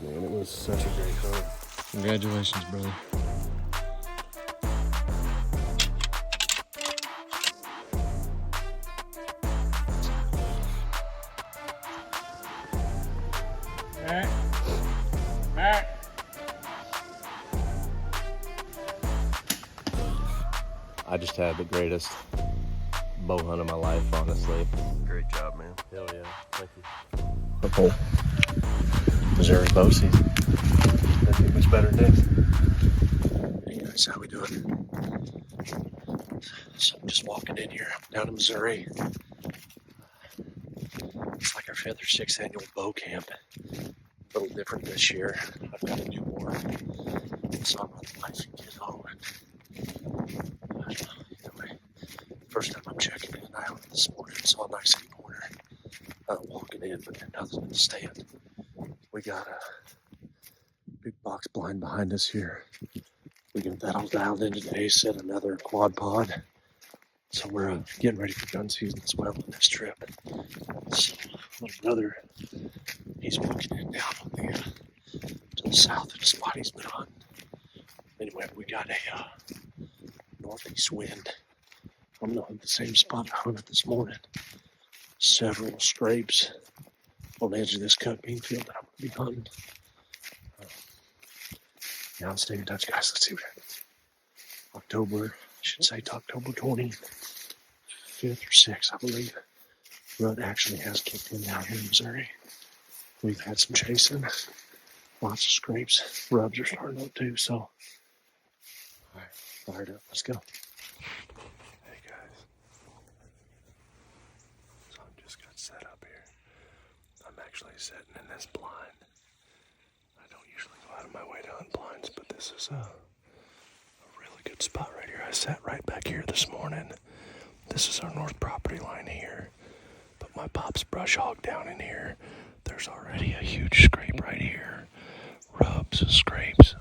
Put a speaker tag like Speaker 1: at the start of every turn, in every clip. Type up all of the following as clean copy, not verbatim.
Speaker 1: Man, it was such a great hunt.
Speaker 2: Congratulations, brother.
Speaker 1: I just had the greatest bow hunt of my life, honestly. Great job, man. Hell yeah. Thank you. Football. Missouri bow season. Doesn't get much better than this. Hey guys, how we doing? So I'm just walking in here down in Missouri. It's like our fifth or sixth annual bow camp. A little different this year. I've got a newborn, so I'm on the wife and kid home. Anyway, first time I'm checking in. I hunted this morning, saw a nice 8-pointer. Walking in, but nothing in the stand. We got a big box blind behind us here. We got that all dialed in today. Set another quad pod. So we're getting ready for gun season as well on this trip. So my brother, he's walking in down on the to the south of the spot he's been on. Anyway, we got a northeast wind. I'm gonna hunt the same spot I hunted this morning. Several scrapes on the edge of this cut bean field that I'm gonna be hunting. Yeah, I'll stay in touch, guys. Let's see what happens. October, I should say October 25th or 6th, I believe. Rut actually has kicked in down here in Missouri. We've had some chasing, lots of scrapes. Rubs are starting up too, so. All right, fired up. Let's go. Hey guys. So I just got set up here. I'm actually sitting in this blind. I don't usually go out of my way to hunt blinds, but this is a really good spot right here. I sat right back here this morning. This is our north property line here. But my pop's brush hog down in here. There's already a huge scrape right here. Rubs,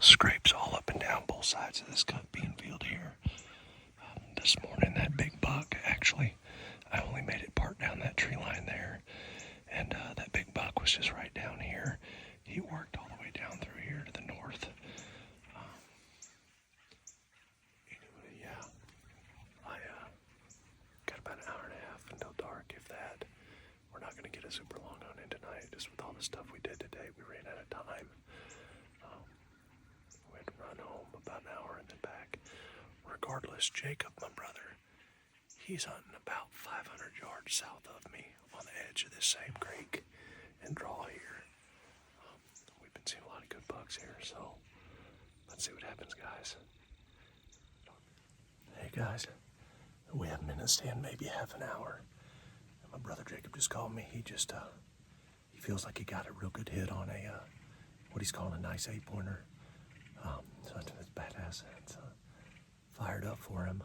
Speaker 1: scrapes all up and down both sides of this cut bean field here. This morning, that big buck, actually, I only made it part down that tree line there. And that big buck was just right down here. He worked all the way down through here to the north. Anyway, yeah, I got about an hour and a half until dark, if that. We're not going to get a super long hunt in tonight, just with all the stuff we did today. We ran out of time. We had to run home about an hour and then back. Regardless, Jacob, my brother, he's hunting about 500 yards south of me on the edge of this same creek and draw here. We've been seeing a lot of good bucks here, so let's see what happens, guys. Hey guys, we haven't been in the stand maybe half an hour. And my brother Jacob just called me. He just he feels like he got a real good hit on a what he's calling a nice 8-pointer. So it's badass. It's fired up for him.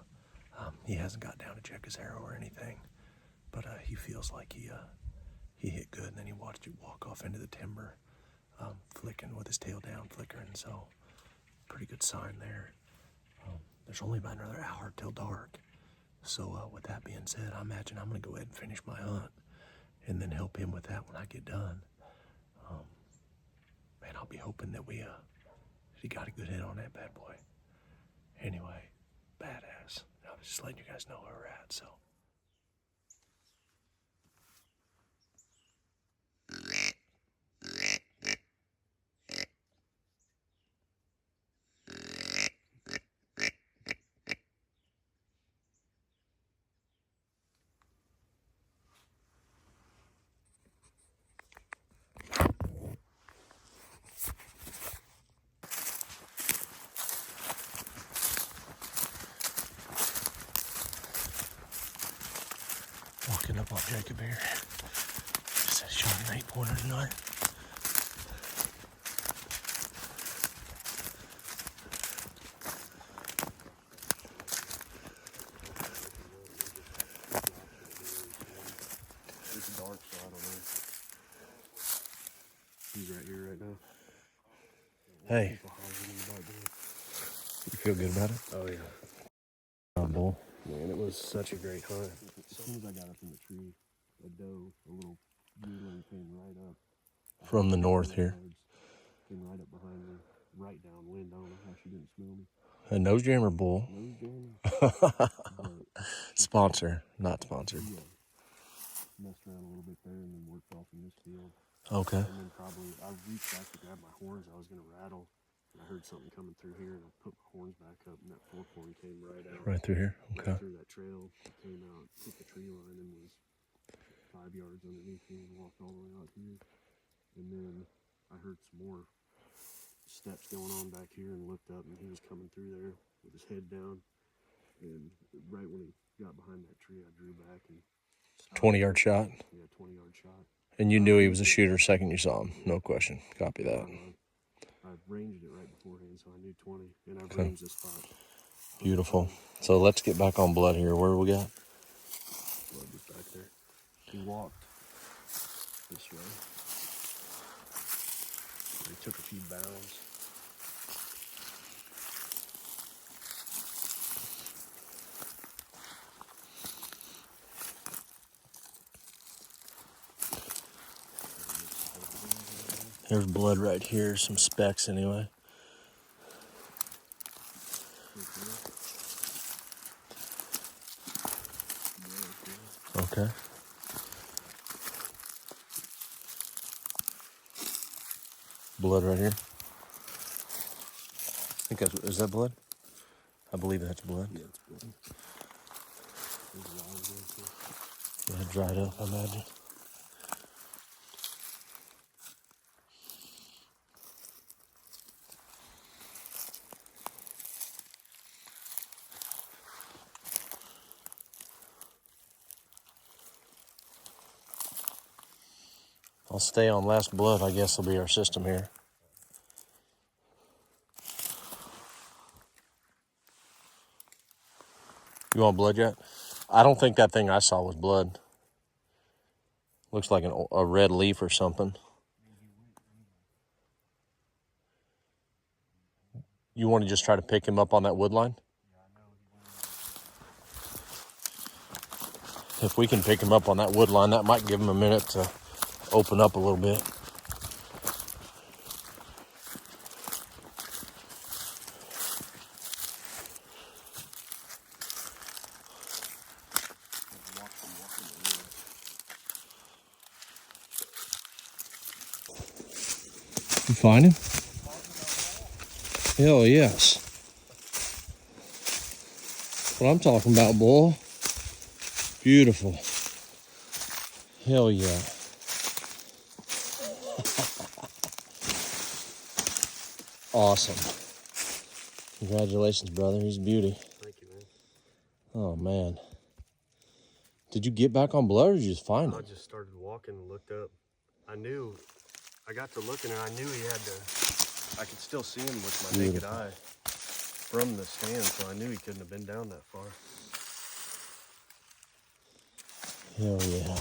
Speaker 1: He hasn't got down to check his arrow or anything, but he feels like he hit good, and then he watched it walk off into the timber, flicking with his tail down, flickering. So pretty good sign there. There's only about another hour till dark. So with that being said, I imagine I'm gonna go ahead and finish my hunt, and then help him with that when I get done. Man, I'll be hoping that he got a good hit on that bad boy. Anyway, badass. I was just letting you guys know where we're at, so. Walking up on Jacob here. He said he's shot an 8-pointer tonight.
Speaker 3: It's dark, so I don't know. He's right here right now.
Speaker 1: Hey. You feel good about it?
Speaker 3: Oh yeah.
Speaker 1: Bull. Man, it was such a great hunt.
Speaker 3: As soon as I got up in the tree, a doe, a little yearling came right up.
Speaker 1: From the north here.
Speaker 3: Came right up behind me, right downwind. I don't know how she didn't smell me.
Speaker 2: A nose jammer bull.
Speaker 3: Nose jammer. But
Speaker 2: Sponsor, not sponsored.
Speaker 3: she messed around a little bit there and then worked off in this field.
Speaker 2: Okay.
Speaker 3: And then probably, I reached back to grab my horns. I was going to rattle. And I heard something coming through here, and I put my horns back up, and that forkhorn came right out.
Speaker 2: Right through here? Okay.
Speaker 3: Right through that trail. It came out, hit the tree line, and was 5 yards underneath me and walked all the way out here. And then I heard some more steps going on back here and looked up, and he was coming through there with his head down. And right when he got behind that tree, I drew back and stopped.
Speaker 2: 20-yard shot?
Speaker 3: Yeah, 20-yard shot.
Speaker 2: And you knew he was a shooter second you saw him. No question. Copy that.
Speaker 3: I ranged it right beforehand, so I knew 20, and I ranged this spot.
Speaker 2: Beautiful. So let's get back on blood here. Where do we got?
Speaker 3: Blood was back there. He walked this way. He took a few bounds.
Speaker 2: There's blood right here. Some specks anyway. Okay. Blood right here. I think that's, is that blood? I believe that's blood.
Speaker 3: Yeah, it's blood. There's a lot of blood.
Speaker 2: Yeah, dried up, I imagine. I'll stay on last blood, I guess will be our system here. You want blood yet? I don't think that thing I saw was blood. Looks like a red leaf or something. You want to just try to pick him up on that wood line? If we can pick him up on that wood line, that might give him a minute to open up a little bit. You find him? Hell yes. That's what I'm talking about, boy. Beautiful. Hell yeah. Awesome. Congratulations, brother. He's a beauty.
Speaker 3: Thank you, man.
Speaker 2: Oh, man. Did you get back on blood or did you just find
Speaker 3: I
Speaker 2: him?
Speaker 3: just started walking and looked up. I got to looking and I knew he had to, I could still see him with my naked eye from the stand, so I knew he couldn't have been down that far.
Speaker 2: Hell yeah.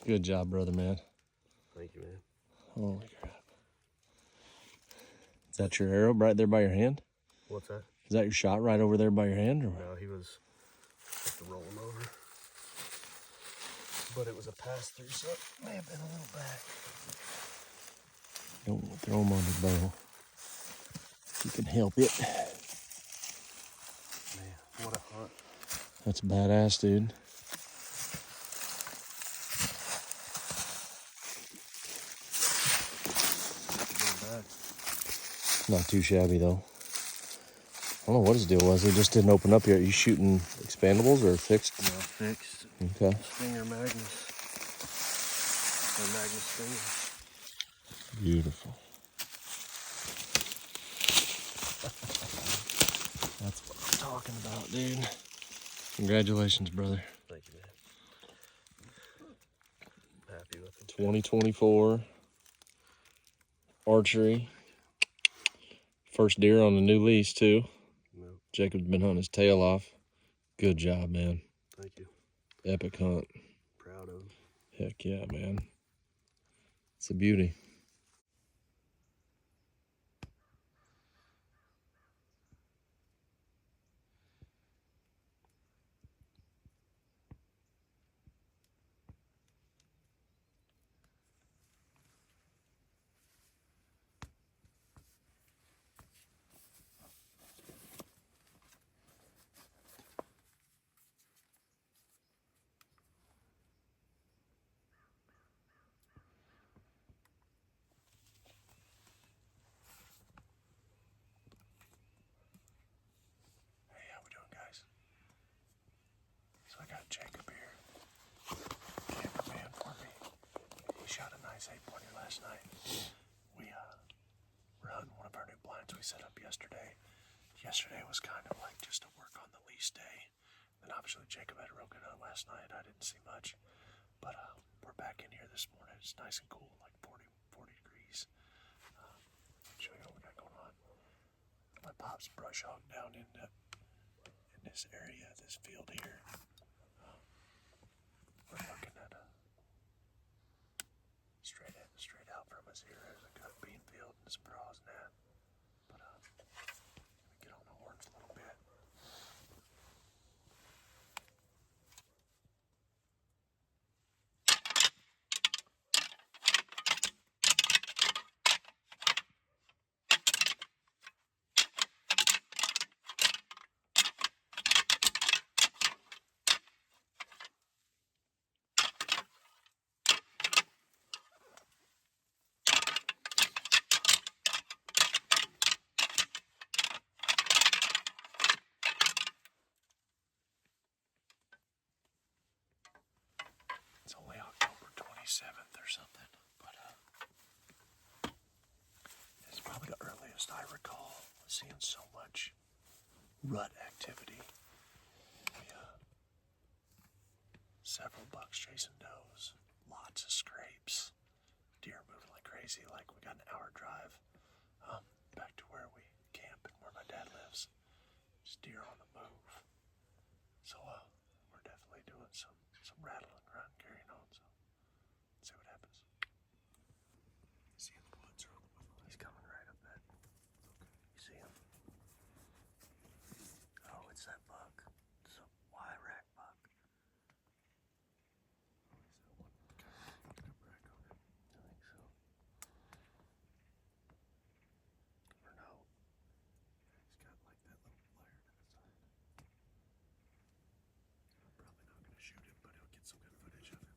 Speaker 2: Good job, brother, man.
Speaker 3: Thank you, man.
Speaker 2: Holy crap. Is that your arrow right there by your hand?
Speaker 3: What's that?
Speaker 2: Is that your shot right over there by your hand? Or?
Speaker 3: No, he was, have to roll him over. But it was a pass-through, so it may have been a little back.
Speaker 2: Don't throw him on the bow. If you can help it.
Speaker 3: Man, what a hunt.
Speaker 2: That's badass, dude. Not too shabby, though. I don't know what his deal was. He just didn't open up yet. Are you shooting expandables or fixed?
Speaker 3: No, fixed.
Speaker 2: Okay.
Speaker 3: Stinger Magnus. The Magnus Stinger.
Speaker 2: Beautiful. That's what I'm talking about, dude. Congratulations, brother.
Speaker 3: Thank you, man. I'm happy with him.
Speaker 2: 2024 archery. First deer on the new lease, too.
Speaker 3: No,
Speaker 2: Jacob's been hunting his tail off. Good job, man.
Speaker 3: thank you.
Speaker 2: Epic hunt.
Speaker 3: Proud of him.
Speaker 2: Heck yeah, man. It's a beauty.
Speaker 1: nice 8-pointer last night. We were hunting one of our new blinds we set up yesterday. Yesterday was kind of like just to work on the LEASE day. And obviously Jacob had a real good hunt last night. I didn't see much. But we're back in here this morning. It's nice and cool, like 40 degrees. Show you what we got going on. My pop's brush hog down in this area, this field here. We're looking at straight out from us here is a good bean field and some draws and that. But gonna get on the horns a little bit. It's only October 27th or something, but it's probably the earliest I recall seeing so much rut activity. Several bucks chasing does, lots of scrapes, deer moving like crazy. Like we got an hour drive back to where we camp and where my dad lives. Just deer on the move. So we're definitely doing some rattling around, carrying on. So let's see what happens. See in the woods or on the woodline? He's coming right up that. Okay. You see him? Oh, it's that buck. It's a Y-rack buck. Or no. He's got like that little flare to the side. I'm probably not going to shoot it, but he'll get some good footage of it.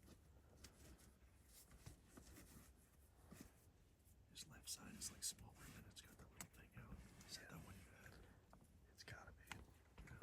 Speaker 1: His left side is like smaller and it's got the little thing out. Is that the one you had? It's gotta be. Yeah.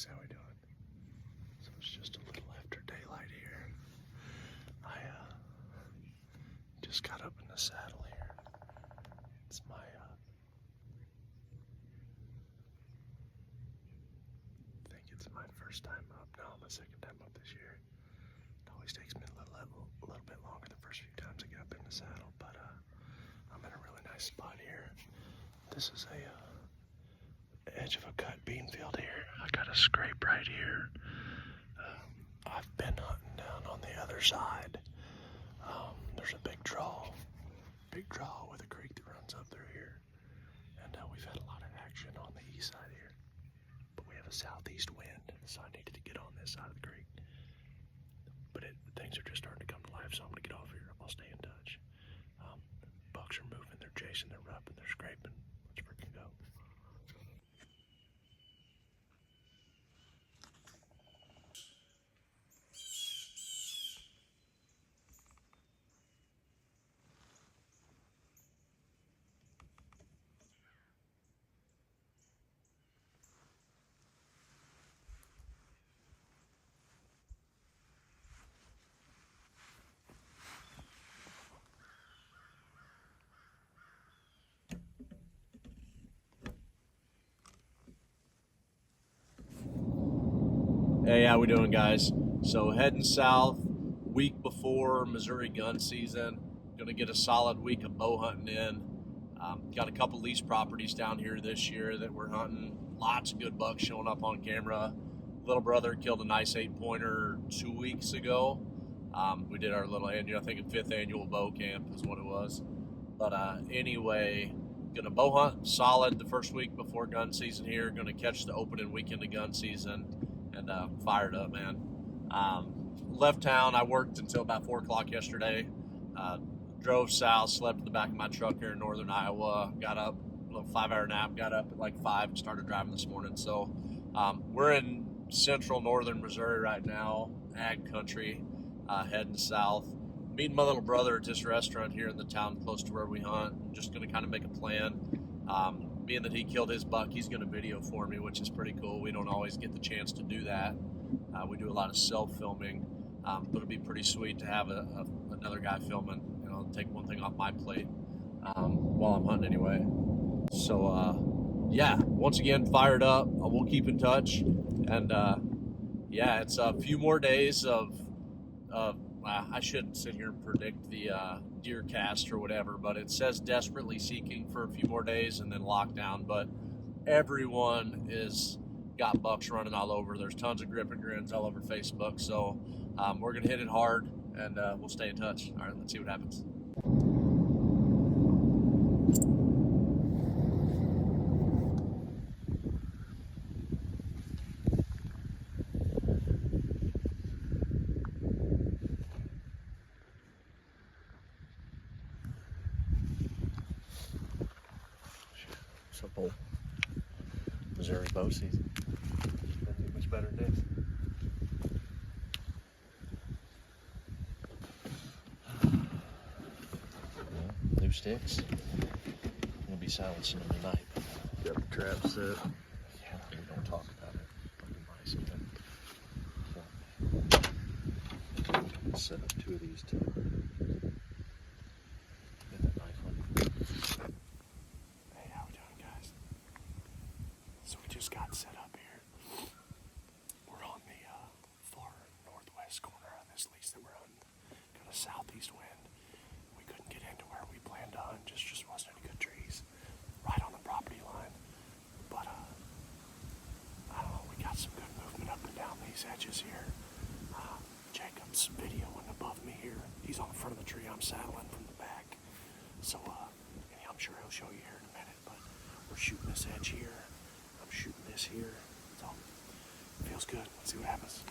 Speaker 1: How we doing? So it's just a little after daylight here. I just got up in the saddle here. It's my I think it's my first time up. No, my second time up this year. It always takes me a little bit longer the first few times I get up in the saddle, but I'm in a really nice spot here. This is a edge of a cut bean field here. I got a scrape right here. I've been hunting down on the other side. There's a big draw with a creek that runs up through here, and we've had a lot of action on the east side here. But we have a southeast wind, this side of the creek. But things are just starting to come to life, so I'm gonna get off here. I'll stay in touch. Bucks are moving, they're chasing, they're rubbing, they're scraping. Let's freaking go.
Speaker 2: Hey, how we doing, guys? So heading south, week before Missouri gun season. Gonna get a solid week of bow hunting in. Got a couple lease properties down here this year that we're hunting. Lots of good bucks showing up on camera. Little brother killed a nice 8-pointer 2 weeks ago. We did our little annual, I think, 5th annual bow camp is what it was. But anyway, gonna bow hunt solid the first week before gun season here. Gonna catch the opening weekend of gun season. And fired up, man. Left town. I worked until about 4 o'clock yesterday. Drove south, slept in the back of my truck here in northern Iowa. Got up, a little 5-hour nap. Got up at like 5 and started driving this morning. So we're in central northern Missouri right now, ag country, heading south. Meeting my little brother at this restaurant here in the town close to where we hunt. I'm just going to kind of make a plan. Being that he killed his buck, he's going to video for me, which is pretty cool. We don't always get the chance to do that. We do a lot of self-filming, but it'll be pretty sweet to have another guy filming. You know, take one thing off my plate while I'm hunting anyway. So, yeah, once again, fired up. We'll keep in touch. And, yeah, it's a few more days of I shouldn't sit here and predict the deer cast or whatever, but it says desperately seeking for a few more days and then lockdown. But everyone is got bucks running all over. There's tons of grip and grins all over Facebook. So we're going to hit it hard, and we'll stay in touch. All right, let's see what happens. So cool. Missouri bow season. Doesn't get much better than this. Well, new sticks. I'm gonna be silencing them tonight.
Speaker 3: Got the trap set.
Speaker 2: Yeah, we don't talk about it. Fucking mice.
Speaker 3: Set up 2 of these too.
Speaker 2: Get that knife on.
Speaker 1: Hey, how we doing, guys? So we just got set up here. We're on the far northwest corner of this lease that we're hunting. Got a southeast wind. We couldn't get into where we planned to hunt. Just wasn't any good trees right on the property line. But I don't know. We got some good movement up and down these edges here. Jacob's videoing above me here. He's on the front of the tree. I'm saddling from the back. So and I'm sure he'll show you here in a minute. But we're shooting this edge here. I'm shooting this here. So it feels good. Let's see what happens.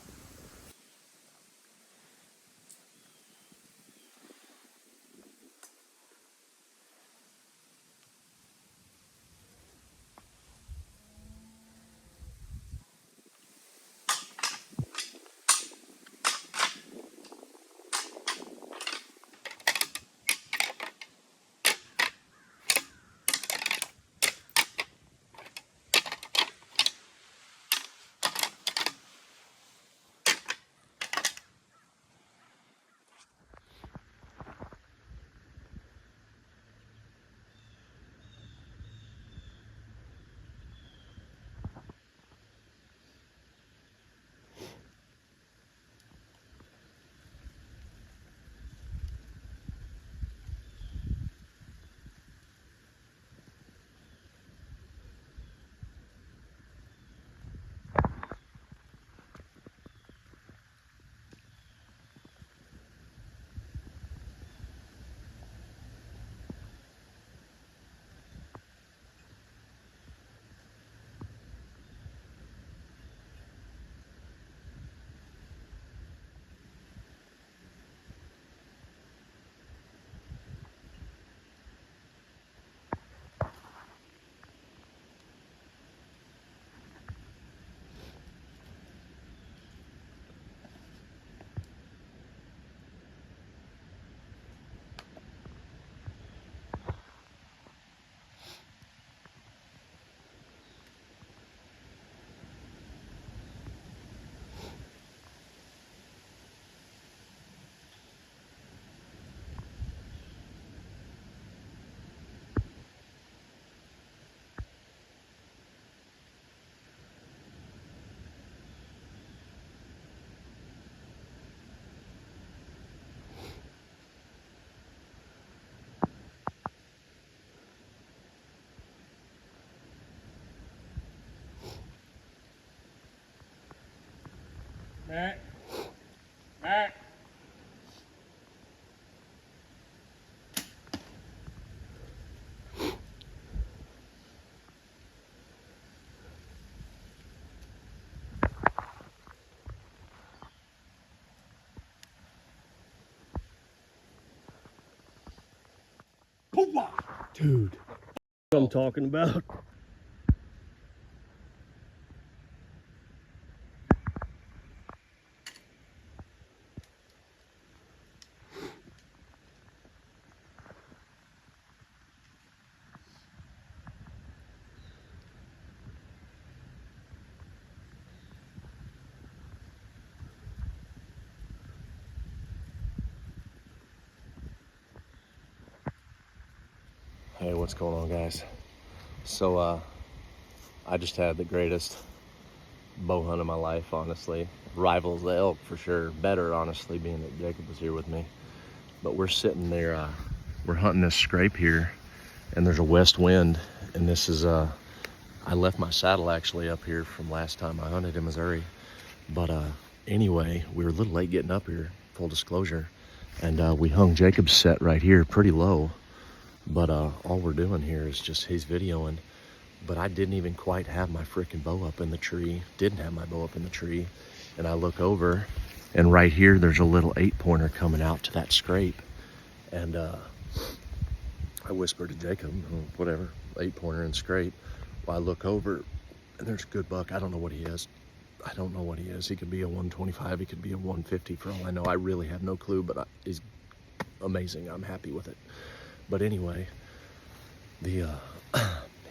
Speaker 4: Back. Back.
Speaker 3: Dude, what I'm talking about.
Speaker 2: Hey, what's going on, guys? So, I just had the greatest bow hunt of my life, honestly. Rivals the elk for sure. Better, honestly, being that Jacob was here with me. But we're sitting there, we're hunting this scrape here, and there's a west wind, and this is, I left my saddle actually up here from last time I hunted in Missouri. But anyway, we were a little late getting up here, full disclosure, and we hung Jacob's set right here pretty low. But all we're doing here is just he's videoing. But I didn't even quite have my freaking bow up in the tree. Didn't have my bow up in the tree. And I look over, and right here there's a little 8-pointer coming out to that scrape. And I whispered to Jacob, oh, whatever, 8-pointer and scrape. Well, I look over, and there's a good buck. I don't know what he is. I don't know what he is. He could be a 125. He could be a 150 for all I know. I really have no clue, but he's amazing. I'm happy with it. But anyway, he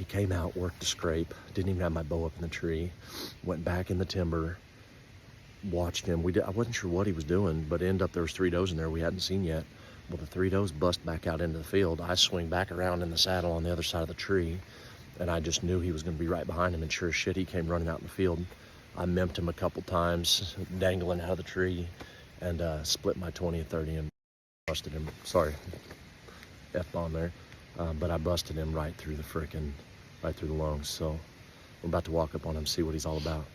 Speaker 2: came out, worked the scrape, didn't even have my bow up in the tree, went back in the timber, watched him. I wasn't sure what he was doing, but ended up there was 3 does in there we hadn't seen yet. Well, the 3 does bust back out into the field. I swing back around in the saddle on the other side of the tree, and I just knew he was going to be right behind him, and sure as shit, he came running out in the field. I mimped him a couple times, dangling out of the tree, and split my 20 and 30 and busted him. Sorry. F-bomb there, but I busted him right through the lungs. So we're about to walk up on him, see what he's all about.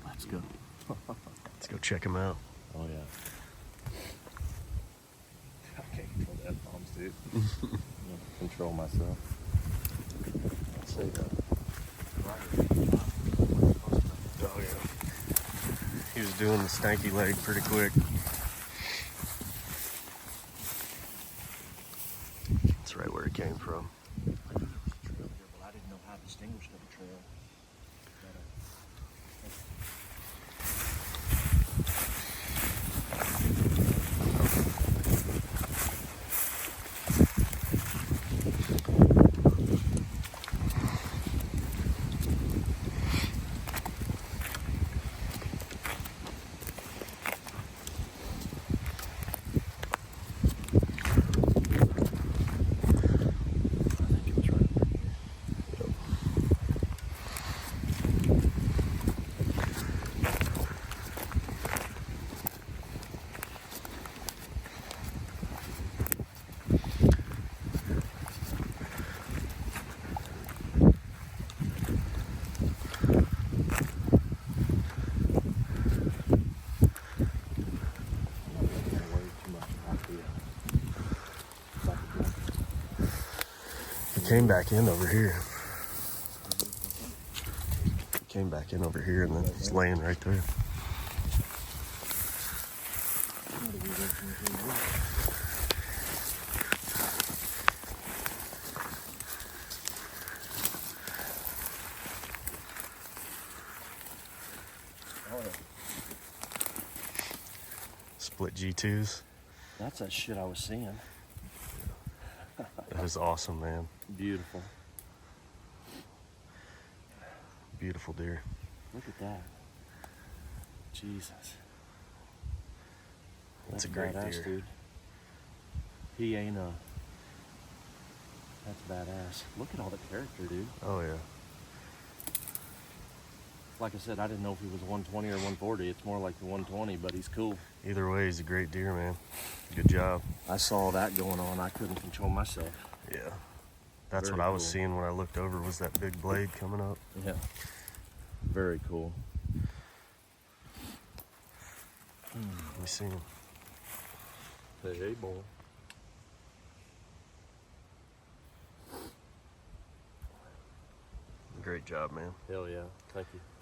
Speaker 3: Let's go. Let's go check him out.
Speaker 2: Oh yeah. I can't control the F-bombs, dude. Control myself. Let's see
Speaker 3: Oh yeah. He was doing the stanky leg pretty quick. That's right where it came from.
Speaker 2: I knew there was a trail here, but I didn't know how distinguished of a trail.
Speaker 3: Came back in over here. Came back in over here and then he's laying right there. Split G2s.
Speaker 2: That's that shit I was seeing.
Speaker 3: That is awesome, man.
Speaker 2: Beautiful.
Speaker 3: Beautiful deer.
Speaker 2: Look at that. Jesus.
Speaker 3: That's a great
Speaker 2: badass,
Speaker 3: deer.
Speaker 2: dude. He ain't a... That's badass. Look at all the character, dude.
Speaker 3: Oh yeah.
Speaker 2: Like I said, I didn't know if he was 120 or 140. It's more like the 120, but he's cool.
Speaker 3: Either way, he's a great deer, man. Good job.
Speaker 2: I saw that going on. I couldn't control myself.
Speaker 3: Yeah. That's
Speaker 2: Very
Speaker 3: what I was
Speaker 2: cool.
Speaker 3: seeing when I looked over, was that big blade coming up.
Speaker 2: Yeah. Very cool.
Speaker 3: We seen him.
Speaker 1: Hey, boy.
Speaker 3: Great job, man.
Speaker 1: Hell yeah. Thank you.